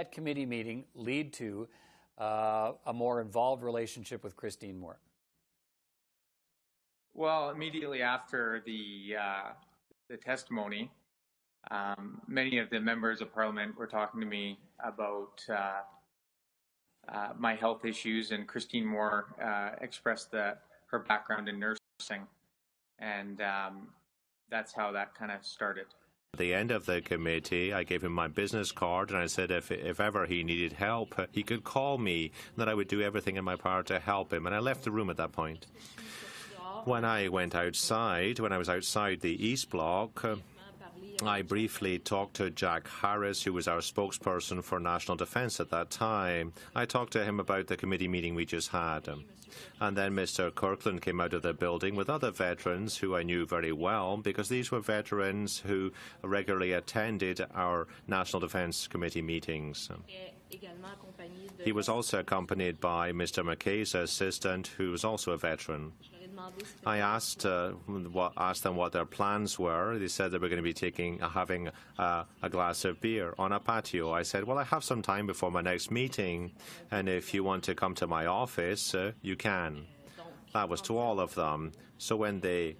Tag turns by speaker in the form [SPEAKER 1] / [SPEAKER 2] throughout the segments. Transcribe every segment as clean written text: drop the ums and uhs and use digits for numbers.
[SPEAKER 1] that committee meeting lead to a more involved relationship with Christine Moore?
[SPEAKER 2] Well, immediately after the testimony, many of the members of Parliament were talking to me about my health issues, and Christine Moore expressed her background in nursing, and that's how that kind of started.
[SPEAKER 3] At the end of the committee, I gave him my business card, and I said if ever he needed help, he could call me, and that I would do everything in my power to help him, and I left the room at that point. When I went outside, when I was outside the East Bloc, I briefly talked to Jack Harris, who was our spokesperson for National Defence at that time. I talked to him about the committee meeting we just had. And then Mr. Kirkland came out of the building with other veterans who I knew very well, because these were veterans who regularly attended our National Defence Committee meetings. He was also accompanied by Mr. McKay's assistant, who was also a veteran. I asked them what their plans were. They said they were going to be having a glass of beer on a patio. I said, well, I have some time before my next meeting, and if you want to come to my office, you can. That was to all of them. So when they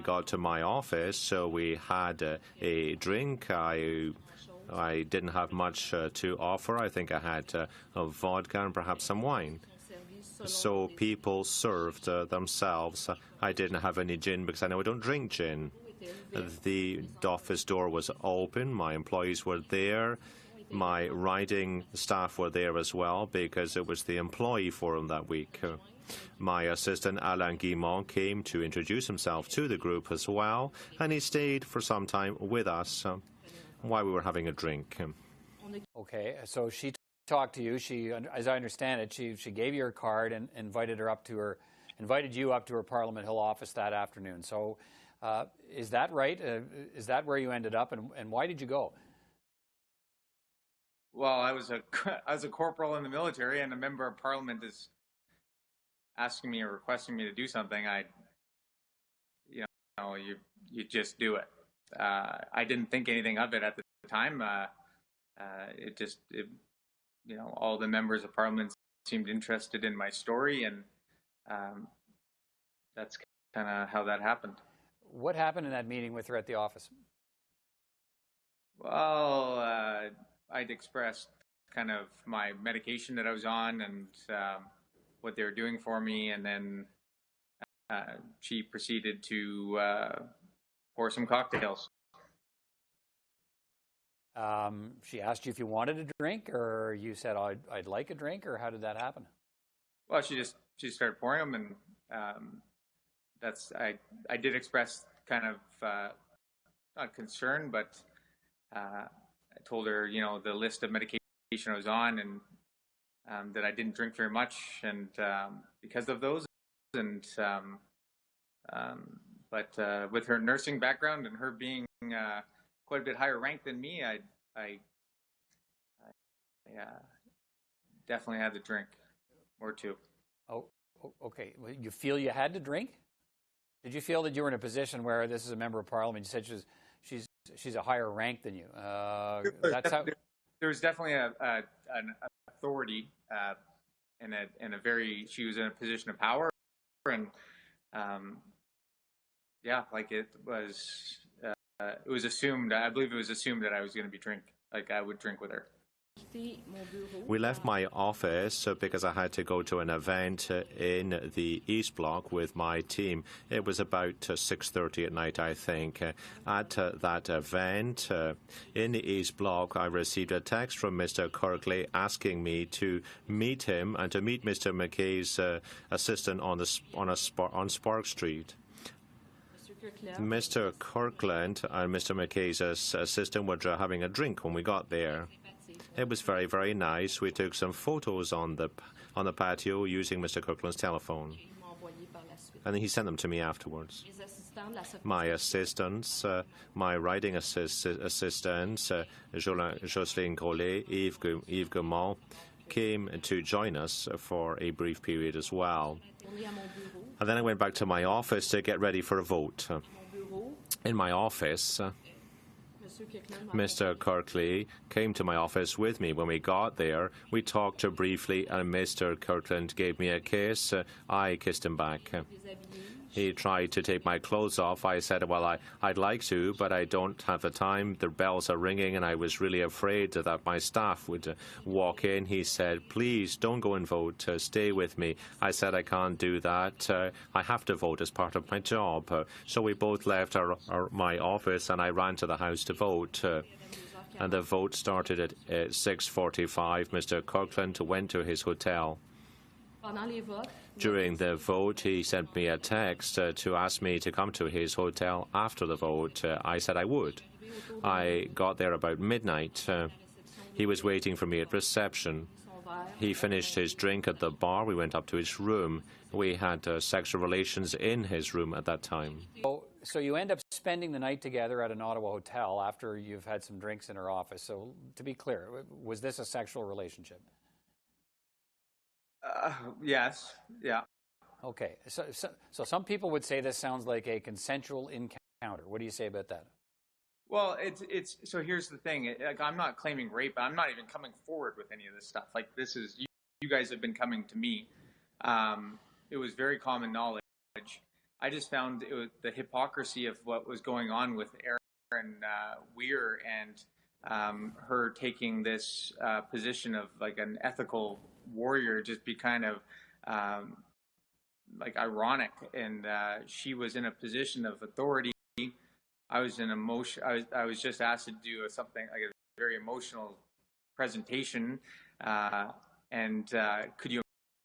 [SPEAKER 3] got to my office, we had a drink. I didn't have much to offer. I think I had a vodka and perhaps some wine. So people served themselves. I didn't have any gin because I know I don't drink gin. The office door was open. My employees were there. My riding staff were there as well because it was the employee forum that week. My assistant, Alain Guimont, came to introduce himself to the group as well, and he stayed for some time with us while we were having a drink.
[SPEAKER 1] Okay, so she talked to you. She, as I understand it, she gave you her card and invited you up to her Parliament Hill office that afternoon. So, is that right? Is that where you ended up, and why did you go?
[SPEAKER 2] Well, I was a corporal in the military, and a member of Parliament is asking me or requesting me to do something. You just do it. I didn't think anything of it at the time. All the members of Parliament seemed interested in my story, and that's kind of how that happened.
[SPEAKER 1] What happened in that meeting with her at the office?
[SPEAKER 2] Well, I'd expressed kind of my medication that I was on and what they were doing for me, and then she proceeded to pour some cocktails.
[SPEAKER 1] She asked you if you wanted a drink, or you said, I'd like a drink, or how did that happen?
[SPEAKER 2] Well, she started pouring them, and I did express kind of not concern, but I told her, the list of medication I was on, and that I didn't drink very much, and because of those, and but with her nursing background and her being quite a bit higher ranked than me, I definitely had to drink or two.
[SPEAKER 1] Oh, okay. Well, you feel you had to drink? Did you feel that you were in a position where this is a member of Parliament? You said she's a higher rank than you. That's how.
[SPEAKER 2] There was definitely an authority and she was in a position of power, and it was assumed. I believe it was assumed that I was going to I would drink with her.
[SPEAKER 3] We left my office because I had to go to an event in the East Bloc with my team. It was about 6:30 at night, I think. At that event in the East Bloc, I received a text from Mr. Kirkland asking me to meet him and to meet Mr. McKay's assistant on Spark Street. Mr. Kirkland and Mr. McKay's assistant were having a drink when we got there. It was very, very nice. We took some photos on the patio using Mr. Kirkland's telephone, and he sent them to me afterwards. My assistants, my riding assistants, Jocelyn Collet, Yves Gaumont, came to join us for a brief period as well. And then I went back to my office to get ready for a vote. In my office, Mr. Kirkland came to my office with me. When we got there, we talked briefly, and Mr. Kirkland gave me a kiss. I kissed him back. He tried to take my clothes off. I said, well, I'd like to, but I don't have the time. The bells are ringing, and I was really afraid that my staff would walk in. He said, please, don't go and vote. Stay with me. I said, I can't do that. I have to vote as part of my job. So we both left my office, and I ran to the house to vote. And the vote started at 6:45. Mr. Kirkland went to his hotel. During the vote, he sent me a text to ask me to come to his hotel after the vote. I said I would. I got there about midnight. He was waiting for me at reception. He finished his drink at the bar. We went up to his room. We had sexual relations in his room at that time.
[SPEAKER 1] So you end up spending the night together at an Ottawa hotel after you've had some drinks in her office. So to be clear, was this a sexual relationship?
[SPEAKER 2] Yes. Yeah.
[SPEAKER 1] Okay. So some people would say this sounds like a consensual encounter. What do you say about that?
[SPEAKER 2] Well, it's so here's the thing. Like, I'm not claiming rape. I'm not even coming forward with any of this stuff. Like, this is you guys have been coming to me. It was very common knowledge. I just found the hypocrisy of what was going on with Erin Weir and her taking this position of like an ethical warrior just be kind of like ironic. And she was in a position of authority. I was in emotion. I was just asked to do something like a very emotional presentation. And could you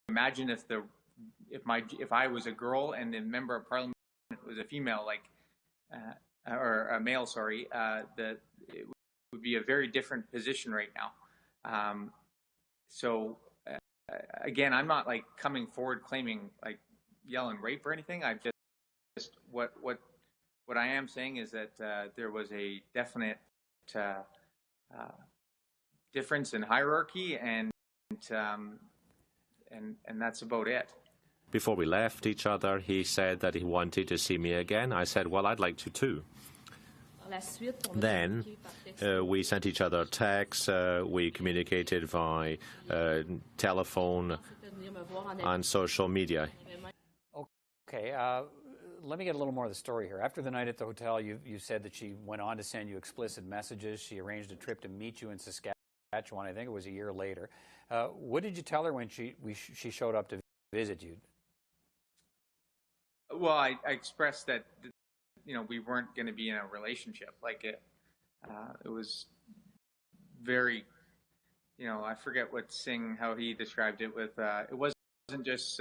[SPEAKER 2] imagine if I was a girl and the member of parliament was a female, like or a male, sorry, that it would be a very different position right now. So again, I'm not like coming forward claiming like yelling rape or anything. I just what I am saying is that there was a definite difference in hierarchy, and that's about it.
[SPEAKER 3] Before we left each other, he said that he wanted to see me again. I said, well, I'd like to too. Then we sent each other texts, we communicated via telephone and social media.
[SPEAKER 1] Okay, let me get a little more of the story here. After the night at the hotel, you said that she went on to send you explicit messages. She arranged a trip to meet you in Saskatchewan. I think it was a year later. What did you tell her when she showed up to visit you?
[SPEAKER 2] Well, I expressed that, you know, we weren't going to be in a relationship. Like it was very, you know, I forget how he described it with, it wasn't just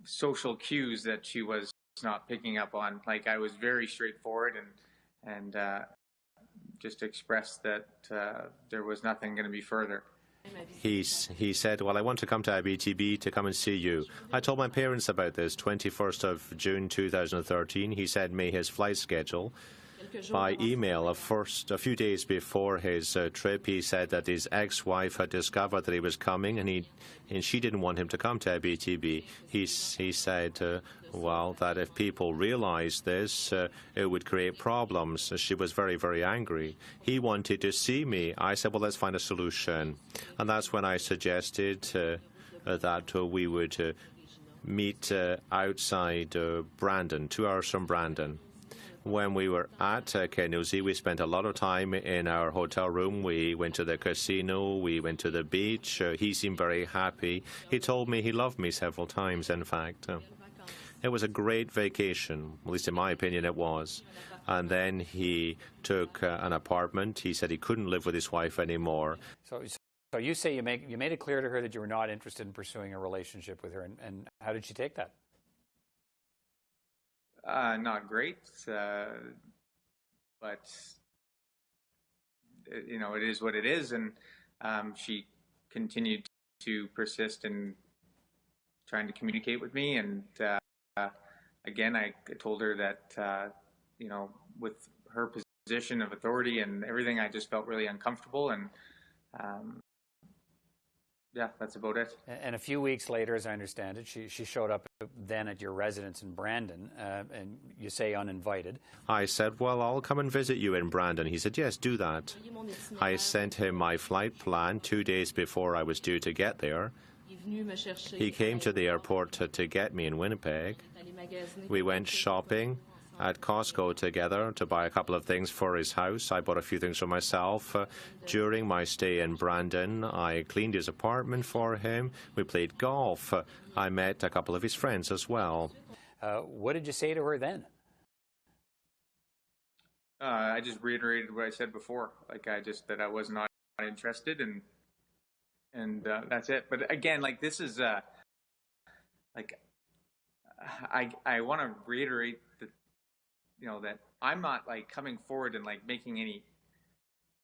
[SPEAKER 2] social cues that she was not picking up on. Like, I was very straightforward and just expressed that there was nothing going to be further.
[SPEAKER 3] He said, well, I want to come to Abitibi to come and see you. I told my parents about this, 21st of June 2013. He sent me his flight schedule by email. A few days before his trip, he said that his ex-wife had discovered that he was coming, and she didn't want him to come to Abitibi. He said, well, that if people realized this, it would create problems. She was very, very angry. He wanted to see me. I said, well, let's find a solution. And that's when I suggested that we would meet outside Brandon, 2 hours from Brandon. When we were at Kenuzi, we spent a lot of time in our hotel room. We went to the casino. We went to the beach. He seemed very happy. He told me he loved me several times, in fact. It was a great vacation, at least in my opinion it was. And then he took an apartment. He said he couldn't live with his wife anymore.
[SPEAKER 1] So you say you made it clear to her that you were not interested in pursuing a relationship with her, and how did she take that?
[SPEAKER 2] Not great, but you know, it is what it is, and she continued to persist in trying to communicate with me. And again, I told her that you know, with her position of authority and everything, I just felt really uncomfortable, and yeah, that's about it.
[SPEAKER 1] And a few weeks later, as I understand it, she showed up then at your residence in Brandon, and you say uninvited.
[SPEAKER 3] I said, well, I'll come and visit you in Brandon. He said, yes, do that. I sent him my flight plan 2 days before I was due to get there. He came to the airport to get me in Winnipeg. We went shopping at Costco together to buy a couple of things for his house. I bought a few things for myself. During my stay in Brandon, I cleaned his apartment for him. We played golf. I met a couple of his friends as well.
[SPEAKER 1] What did you say to her then?
[SPEAKER 2] I just reiterated what I said before. Like, that I was not interested, and that's it. But again, like, this is like, I want to reiterate that, you know, that I'm not like coming forward and like making any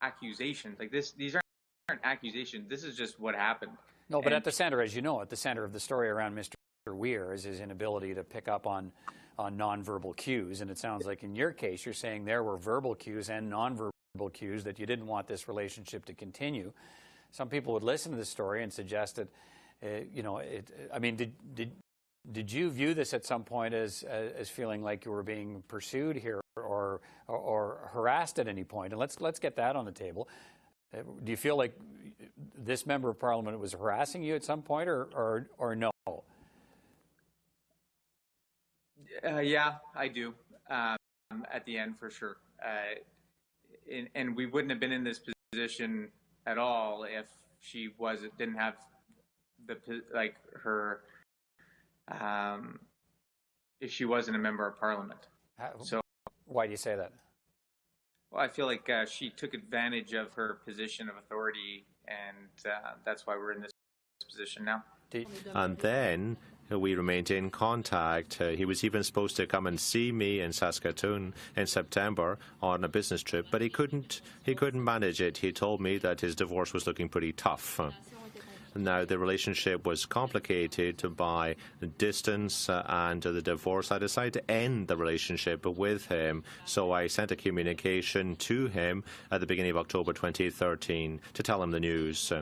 [SPEAKER 2] accusations like this. These aren't accusations. This is just what happened.
[SPEAKER 1] No, but at the center, as you know, at the center of the story around Mr. Weir is his inability to pick up on nonverbal cues. And it sounds like in your case, you're saying there were verbal cues and nonverbal cues that you didn't want this relationship to continue. Some people would listen to the story and suggest that, you know, I mean, did you view this at some point as feeling like you were being pursued here or harassed at any point? And let's get that on the table. Do you feel like this member of Parliament was harassing you at some point, or no?
[SPEAKER 2] Yeah, I do. At the end, for sure. And we wouldn't have been in this position at all if she didn't have her. If she wasn't a member of Parliament. So
[SPEAKER 1] why do you say that?
[SPEAKER 2] Well, I feel like she took advantage of her position of authority, and that's why we're in this position now.
[SPEAKER 3] And then we remained in contact. He was even supposed to come and see me in Saskatoon in September on a business trip, but he couldn't manage it. He told me that his divorce was looking pretty tough. Now, the relationship was complicated by distance and the divorce. I decided to end the relationship with him, so I sent a communication to him at the beginning of October 2013 to tell him the news.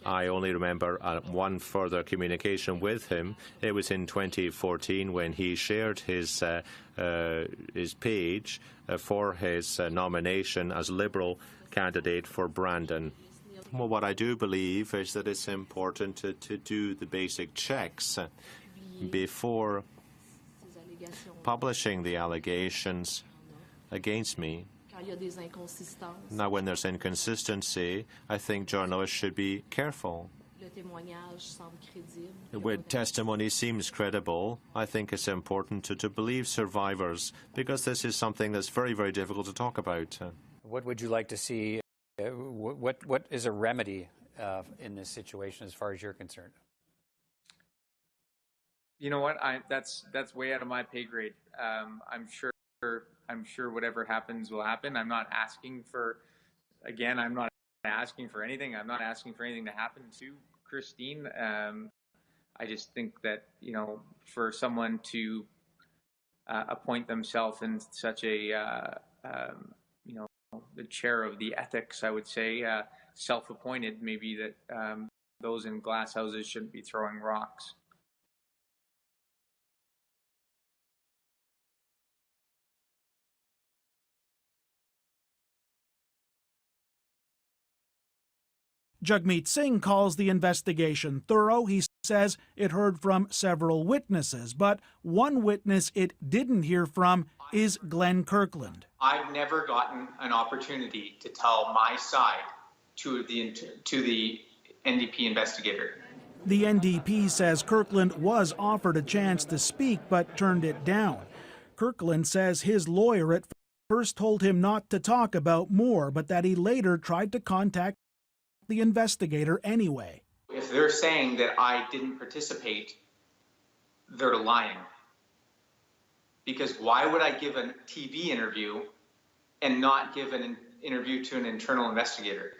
[SPEAKER 3] I only remember one further communication with him. It was in 2014 when he shared his page for his nomination as Liberal candidate for Brandon. Well, what I do believe is that it's important to do the basic checks before publishing the allegations against me. Now, when there's inconsistency, I think journalists should be careful. When testimony seems credible, I think it's important to believe survivors, because this is something that's very, very difficult to talk about.
[SPEAKER 1] What would you like to see? What is a remedy in this situation as far as you're concerned?
[SPEAKER 2] You know what? That's way out of my pay grade. I'm sure whatever happens will happen. I'm not asking for, again, I'm not asking for anything. I'm not asking for anything to happen to Christine. I just think that, you know, for someone to appoint themselves in such a you know, the chair of the ethics, I would say, self-appointed, maybe that those in glass houses shouldn't be throwing rocks.
[SPEAKER 4] Jagmeet Singh calls the investigation thorough. He says it heard from several witnesses, but one witness it didn't hear from is Glen Kirkland.
[SPEAKER 2] I've never gotten an opportunity to tell my side to the NDP investigator.
[SPEAKER 4] The NDP says Kirkland was offered a chance to speak but turned it down. Kirkland says his lawyer at first told him not to talk about Moore, but that he later tried to contact the investigator anyway.
[SPEAKER 2] If they're saying that I didn't participate, they're lying. Because why would I give a TV interview and not give an interview to an internal investigator?